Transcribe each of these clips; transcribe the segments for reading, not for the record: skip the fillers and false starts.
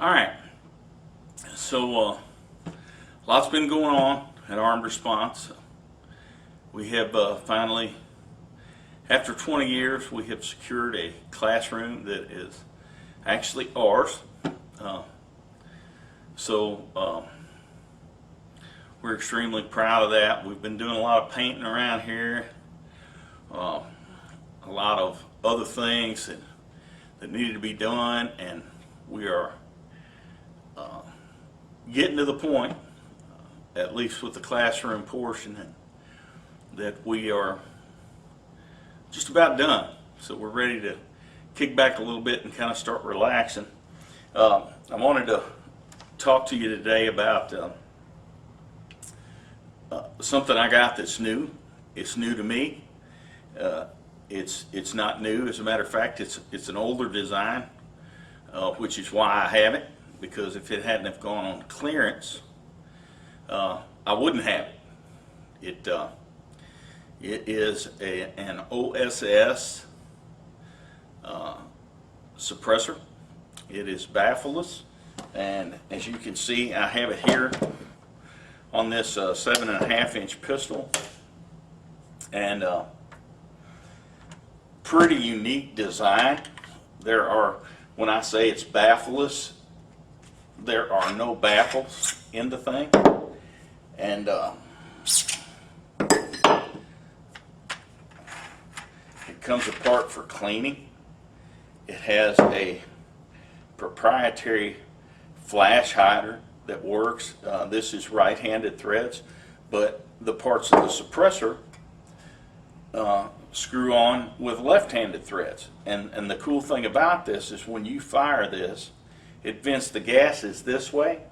Alright, so lots been going on at Armed Response. We have finally, after 20 years, we have secured a classroom that is actually ours. We're extremely proud of that. We've been doing a lot of painting around here, a lot of other things that needed to be done, and we are getting to the point, at least with the classroom portion, that we are just about done. So we're ready to kick back a little bit and kind of start relaxing. I wanted to talk to you today about something I got that's new. It's new to me. It's not new. As a matter of fact, it's an older design, which is why I have it, because if it hadn't have gone on clearance, I wouldn't have it. It is an OSS suppressor. It is baffles, and as you can see, I have it here on this 7.5-inch pistol, and pretty unique design. There are, when I say it's baffles, there are no baffles in the thing, and it comes apart for cleaning. It has a proprietary flash hider that works. This is right-handed threads, but the parts of the suppressor screw on with left-handed threads. And the cool thing about this is when you fire this, it vents the gases this way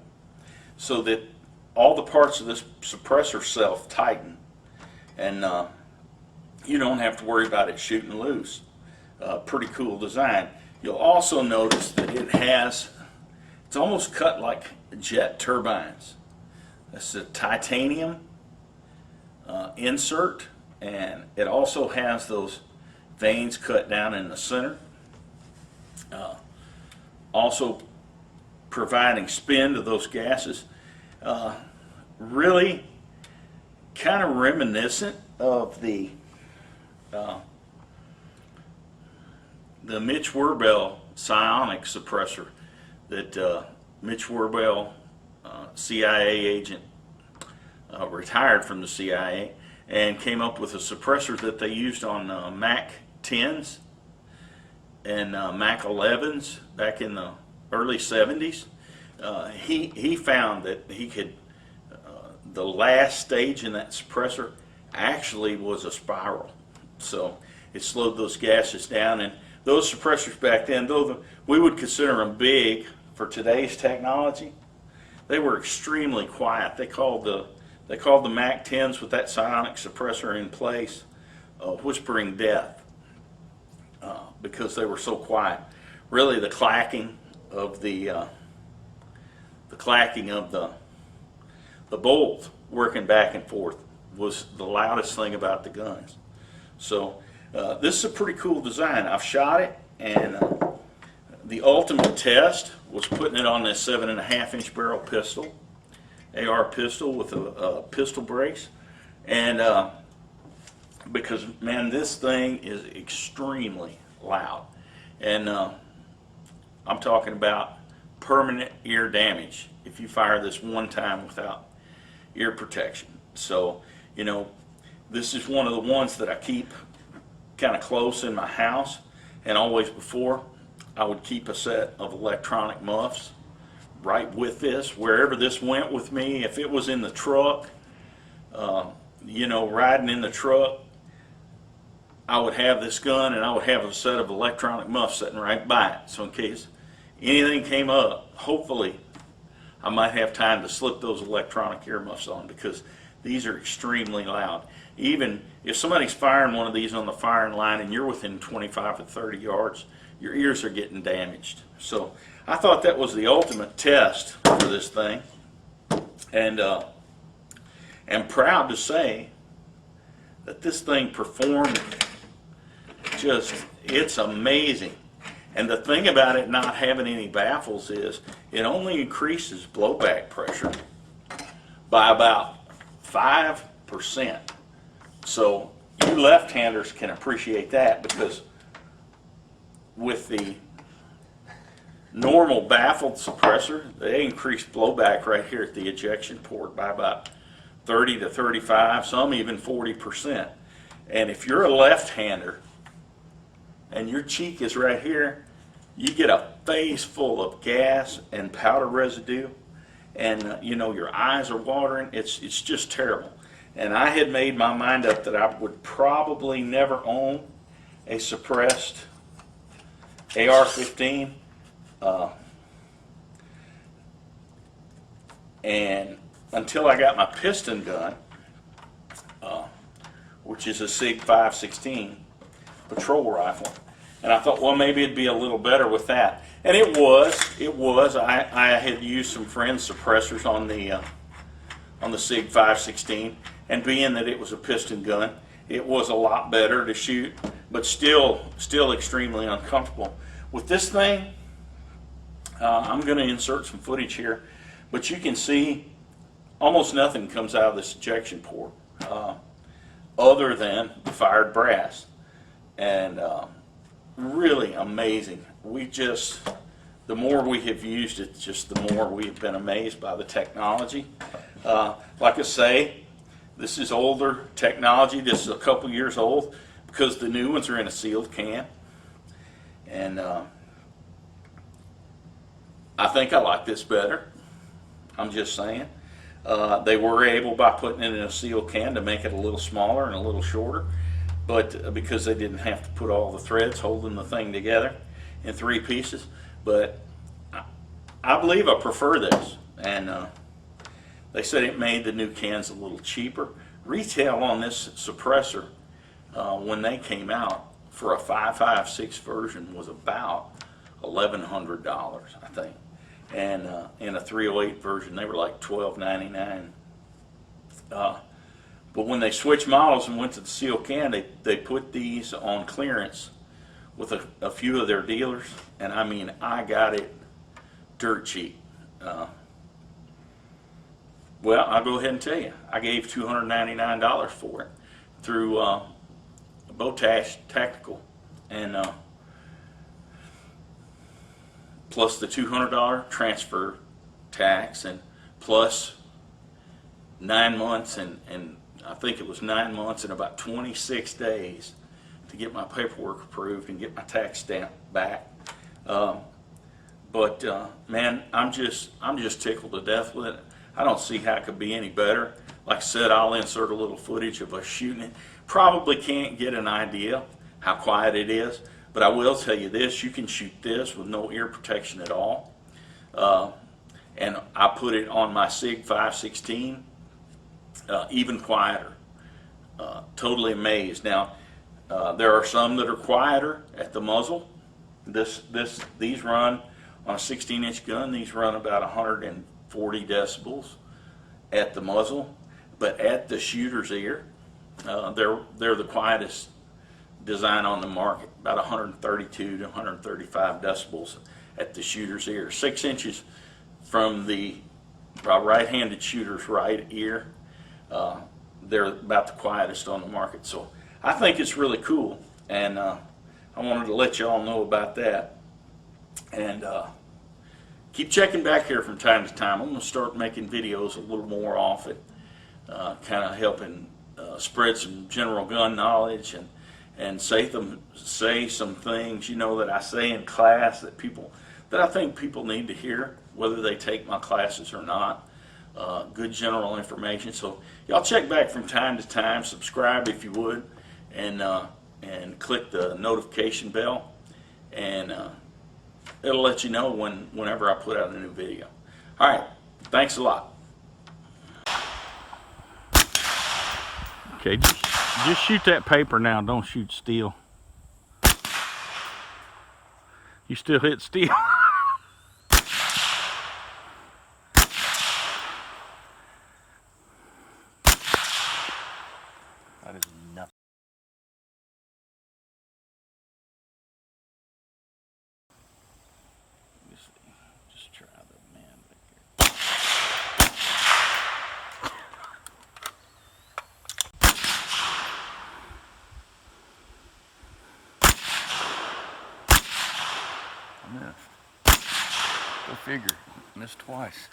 so that all the parts of this suppressor self-tighten, and you don't have to worry about it shooting loose. Pretty cool design. You'll also notice that it's almost cut like jet turbines. It's a titanium insert, and it also has those vanes cut down in the center. Also providing spin to those gases. Really kind of reminiscent of the Mitch Werbel psionic suppressor that Mitch Werbel, CIA agent, retired from the CIA, and came up with a suppressor that they used on Mac 10s and Mac 11s back in the early 70s. He found that he could, the last stage in that suppressor actually was a spiral. So it slowed those gases down, and those suppressors back then, though we would consider them big for today's technology, they were extremely quiet. They called the Mac 10s with that psionic suppressor in place whispering death, because they were so quiet. Really, the clacking of the bolt working back and forth was the loudest thing about the guns. So this is a pretty cool design. I've shot it, and the ultimate test was putting it on this 7.5-inch barrel pistol, AR pistol with a pistol brace, and because, man, this thing is extremely loud, and I'm talking about permanent ear damage if you fire this one time without ear protection. So, you know, this is one of the ones that I keep kind of close in my house, and always before I would keep a set of electronic muffs right with this, wherever this went with me. If it was in the truck, you know, riding in the truck, I would have this gun, and I would have a set of electronic muffs sitting right by it. So in case anything came up, hopefully I might have time to slip those electronic earmuffs on, because these are extremely loud. Even if somebody's firing one of these on the firing line and you're within 25 to 30 yards, your ears are getting damaged. So I thought that was the ultimate test for this thing, and am proud to say that this thing performed just, it's amazing. And the thing about it not having any baffles is it only increases blowback pressure by about 5%. So you left-handers can appreciate that, because with the normal baffled suppressor, they increase blowback right here at the ejection port by about 30 to 35, some even 40%. And if you're a left-hander and your cheek is right here, you get a face full of gas and powder residue, and you know, your eyes are watering. It's just terrible. And I had made my mind up that I would probably never own a suppressed AR-15, and until I got my piston gun, which is a SIG 516 patrol rifle. And I thought, well, maybe it'd be a little better with that. And it was. I had used some friends' suppressors on the SIG 516, and being that it was a piston gun, it was a lot better to shoot, but still extremely uncomfortable. With this thing, I'm going to insert some footage here, but you can see almost nothing comes out of this ejection port other than the fired brass. And really amazing. The more we have used it, just the more we've been amazed by the technology. Like I say, this is older technology. This is a couple years old, because the new ones are in a sealed can. And I think I like this better. I'm just saying. They were able, by putting it in a sealed can, to make it a little smaller and a little shorter, but because they didn't have to put all the threads holding the thing together in 3 pieces. But I believe I prefer this. And they said it made the new cans a little cheaper. Retail on this suppressor, when they came out, for a 5.56 version was about $1,100, I think. And in a 308 version, they were like $12.99. But when they switched models and went to the sealed can, they put these on clearance with a few of their dealers. And I mean, I got it dirt cheap. Well, I'll go ahead and tell you, I gave $299 for it through Botash Tactical, and plus the $200 transfer tax, and plus 9 months, and I think it was 9 months and about 26 days to get my paperwork approved and get my tax stamp back. But man, I'm just tickled to death with it. I don't see how it could be any better. Like I said, I'll insert a little footage of us shooting it. Probably can't get an idea how quiet it is, but I will tell you this: you can shoot this with no ear protection at all. And I put it on my SIG 516, even quieter. Totally amazed. Now, there are some that are quieter at the muzzle. These run on a 16-inch gun. These run about 140 decibels at the muzzle, but at the shooter's ear, they're the quietest design on the market. About 132 to 135 decibels at the shooter's ear. 6 inches from the right-handed shooter's right ear, they're about the quietest on the market. So I think it's really cool, and I wanted to let you all know about that. And keep checking back here from time to time. I'm going to start making videos a little more often, kind of helping spread some general gun knowledge, and say some things, you know, that I say in class that I think people need to hear, whether they take my classes or not. Good general information. So y'all check back from time to time. Subscribe if you would, and click the notification bell, and it'll let you know whenever I put out a new video. All right, thanks a lot. Okay, just shoot that paper now. Don't shoot steel. You still hit steel. That is nothing. Just try the missed. Go figure, missed twice.